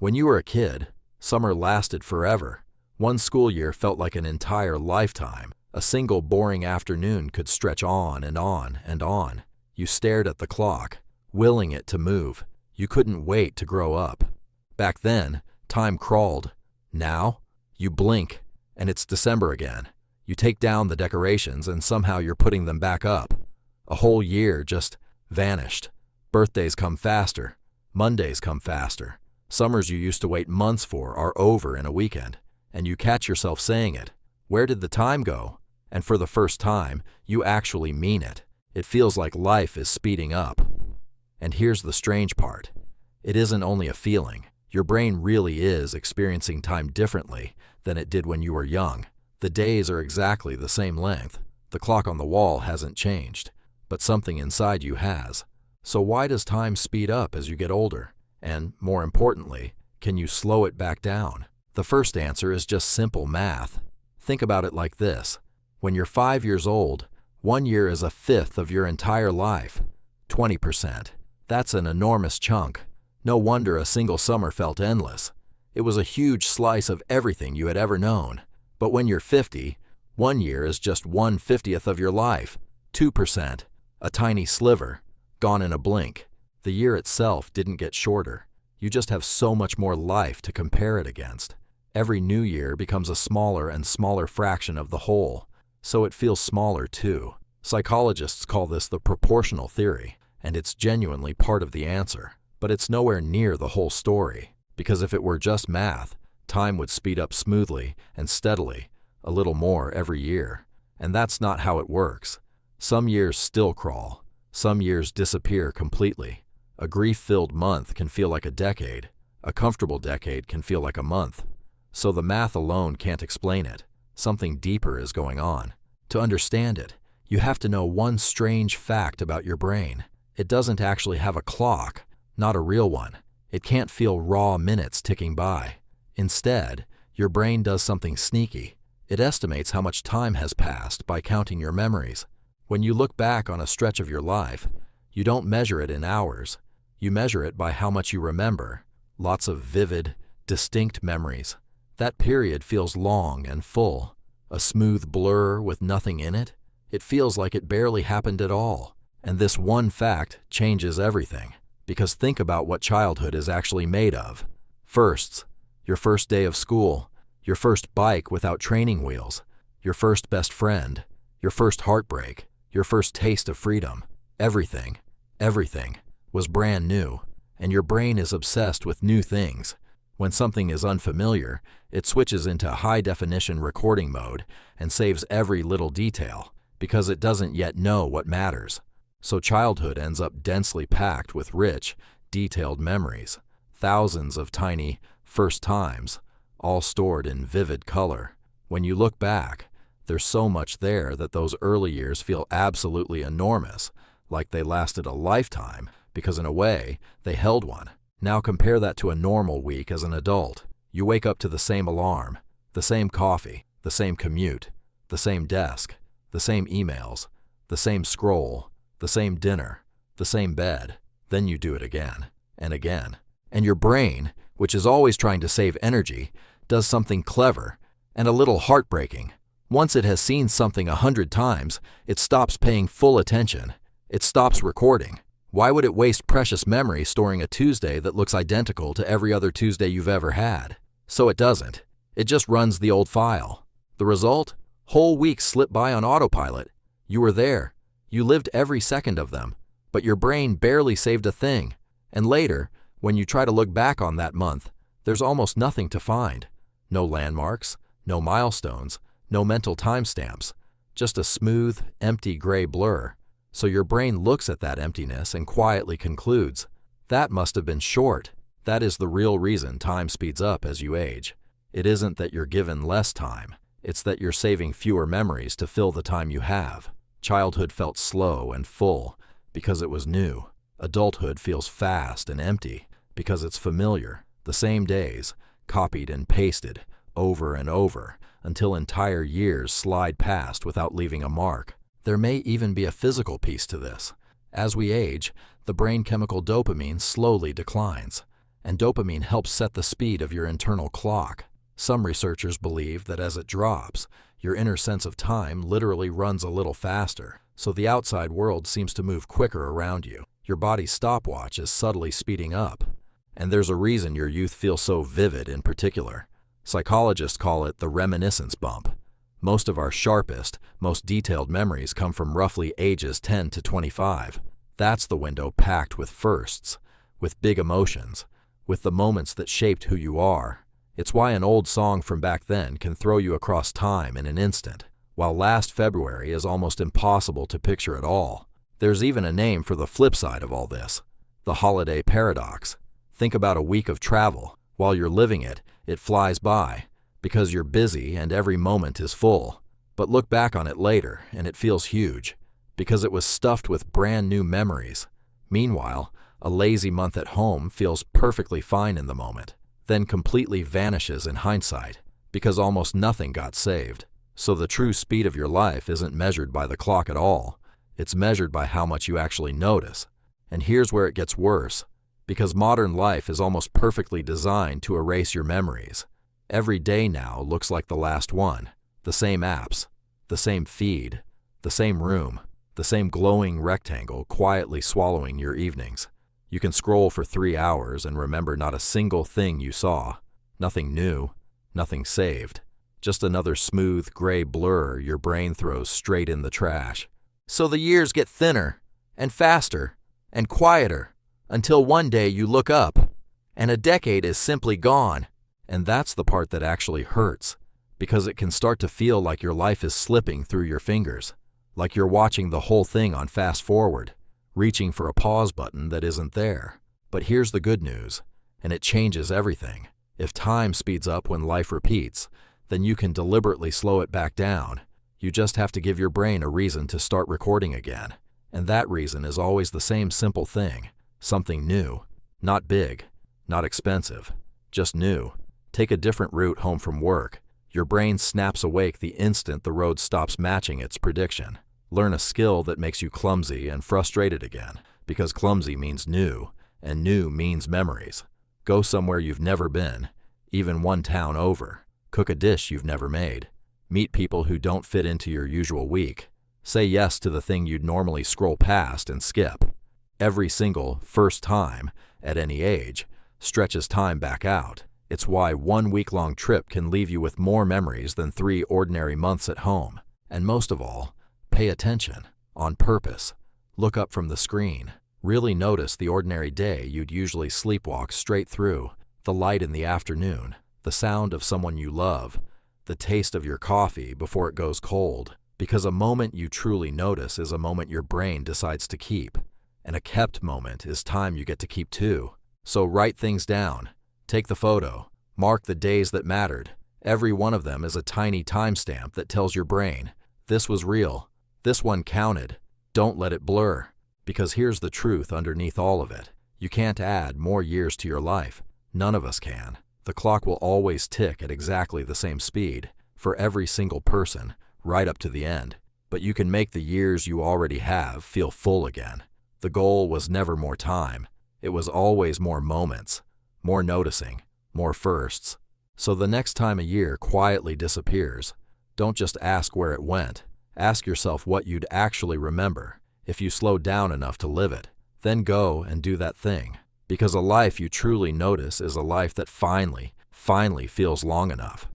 When you were a kid, summer lasted forever. One school year felt like an entire lifetime. A single boring afternoon could stretch on and on and on. You stared at the clock, willing it to move. You couldn't wait to grow up. Back then, time crawled. Now, you blink, and it's December again. You take down the decorations and somehow you're putting them back up. A whole year just vanished. Birthdays come faster. Mondays come faster. Summers you used to wait months for are over in a weekend, and you catch yourself saying it. Where did the time go? And for the first time, you actually mean it. It feels like life is speeding up. And here's the strange part. It isn't only a feeling. Your brain really is experiencing time differently than it did when you were young. The days are exactly the same length. The clock on the wall hasn't changed, but something inside you has. So why does time speed up as you get older? And, more importantly, can you slow it back down? The first answer is just simple math. Think about it like this. When you're 5 years old, 1 year is a fifth of your entire life. 20%. That's an enormous chunk. No wonder a single summer felt endless. It was a huge slice of everything you had ever known. But when you're 50, 1 year is just 1/50th of your life. 2%. A tiny sliver. Gone in a blink. The year itself didn't get shorter. You just have so much more life to compare it against. Every new year becomes a smaller and smaller fraction of the whole, so it feels smaller too. Psychologists call this the proportional theory, and it's genuinely part of the answer. But it's nowhere near the whole story, because if it were just math, time would speed up smoothly and steadily, a little more every year. And that's not how it works. Some years still crawl. Some years disappear completely. A grief-filled month can feel like a decade. A comfortable decade can feel like a month. So the math alone can't explain it. Something deeper is going on. To understand it, you have to know one strange fact about your brain. It doesn't actually have a clock, not a real one. It can't feel raw minutes ticking by. Instead, your brain does something sneaky. It estimates how much time has passed by counting your memories. When you look back on a stretch of your life, you don't measure it in hours. You measure it by how much you remember. Lots of vivid, distinct memories. That period feels long and full. A smooth blur with nothing in it. It feels like it barely happened at all. And this one fact changes everything. Because think about what childhood is actually made of. Firsts. Your first day of school. Your first bike without training wheels. Your first best friend. Your first heartbreak. Your first taste of freedom. Everything was brand new. And your brain is obsessed with new things. When something is unfamiliar, it switches into high-definition recording mode and saves every little detail, because it doesn't yet know what matters. So childhood ends up densely packed with rich, detailed memories. Thousands of tiny first times, all stored in vivid color. When you look back, there's so much there that those early years feel absolutely enormous, like they lasted a lifetime, because in a way, they held one. Now compare that to a normal week as an adult. You wake up to the same alarm, the same coffee, the same commute, the same desk, the same emails, the same scroll, the same dinner, the same bed. Then you do it again and again. And your brain, which is always trying to save energy, does something clever and a little heartbreaking. Once it has seen something 100 times, it stops paying full attention. It stops recording. Why would it waste precious memory storing a Tuesday that looks identical to every other Tuesday you've ever had? So it doesn't. It just runs the old file. The result? Whole weeks slip by on autopilot. You were there. You lived every second of them. But your brain barely saved a thing. And later, when you try to look back on that month, there's almost nothing to find. No landmarks, no milestones, no mental timestamps. Just a smooth, empty gray blur. So your brain looks at that emptiness and quietly concludes, that must have been short. That is the real reason time speeds up as you age. It isn't that you're given less time. It's that you're saving fewer memories to fill the time you have. Childhood felt slow and full because it was new. Adulthood feels fast and empty because it's familiar. The same days, copied and pasted, over and over, until entire years slide past without leaving a mark. There may even be a physical piece to this. As we age, the brain chemical dopamine slowly declines. and dopamine helps set the speed of your internal clock. Some researchers believe that as it drops, your inner sense of time literally runs a little faster, so the outside world seems to move quicker around you. Your body's stopwatch is subtly speeding up. And there's a reason your youth feels so vivid in particular. Psychologists call it the reminiscence bump. Most of our sharpest, most detailed memories come from roughly ages 10 to 25. That's the window packed with firsts, with big emotions, with the moments that shaped who you are. It's why an old song from back then can throw you across time in an instant, while last February is almost impossible to picture at all. There's even a name for the flip side of all this, the holiday paradox. Think about a week of travel. While you're living it, it flies by, because you're busy and every moment is full. But look back on it later, and it feels huge, because it was stuffed with brand new memories. Meanwhile, a lazy month at home feels perfectly fine in the moment, then completely vanishes in hindsight, because almost nothing got saved. So the true speed of your life isn't measured by the clock at all. It's measured by how much you actually notice. And here's where it gets worse, because modern life is almost perfectly designed to erase your memories. Every day now looks like the last one. The same apps, the same feed, the same room, the same glowing rectangle quietly swallowing your evenings. You can scroll for 3 hours and remember not a single thing you saw. Nothing new, nothing saved. Just another smooth gray blur your brain throws straight in the trash. So the years get thinner and faster and quieter until one day you look up and a decade is simply gone. And that's the part that actually hurts, because it can start to feel like your life is slipping through your fingers, like you're watching the whole thing on fast forward, reaching for a pause button that isn't there. But here's the good news, and it changes everything. If time speeds up when life repeats, then you can deliberately slow it back down. You just have to give your brain a reason to start recording again. And that reason is always the same simple thing. Something new. Not big. Not expensive. Just new. Take a different route home from work. Your brain snaps awake the instant the road stops matching its prediction. Learn a skill that makes you clumsy and frustrated again, because clumsy means new, and new means memories. Go somewhere you've never been, even one town over. Cook a dish you've never made. Meet people who don't fit into your usual week. Say yes to the thing you'd normally scroll past and skip. Every single first time, at any age, stretches time back out. It's why one week-long trip can leave you with more memories than 3 ordinary months at home. And most of all, pay attention, on purpose. Look up from the screen. Really notice the ordinary day you'd usually sleepwalk straight through, the light in the afternoon, the sound of someone you love, the taste of your coffee before it goes cold. Because a moment you truly notice is a moment your brain decides to keep. And a kept moment is time you get to keep too. So write things down. Take the photo. Mark the days that mattered. Every one of them is a tiny timestamp that tells your brain, this was real. This one counted. Don't let it blur. Because here's the truth underneath all of it. You can't add more years to your life. None of us can. The clock will always tick at exactly the same speed for every single person, right up to the end. But you can make the years you already have feel full again. The goal was never more time. It was always more moments, more noticing, more firsts. So the next time a year quietly disappears, don't just ask where it went. Ask yourself what you'd actually remember if you slowed down enough to live it. Then go and do that thing. Because a life you truly notice is a life that finally feels long enough.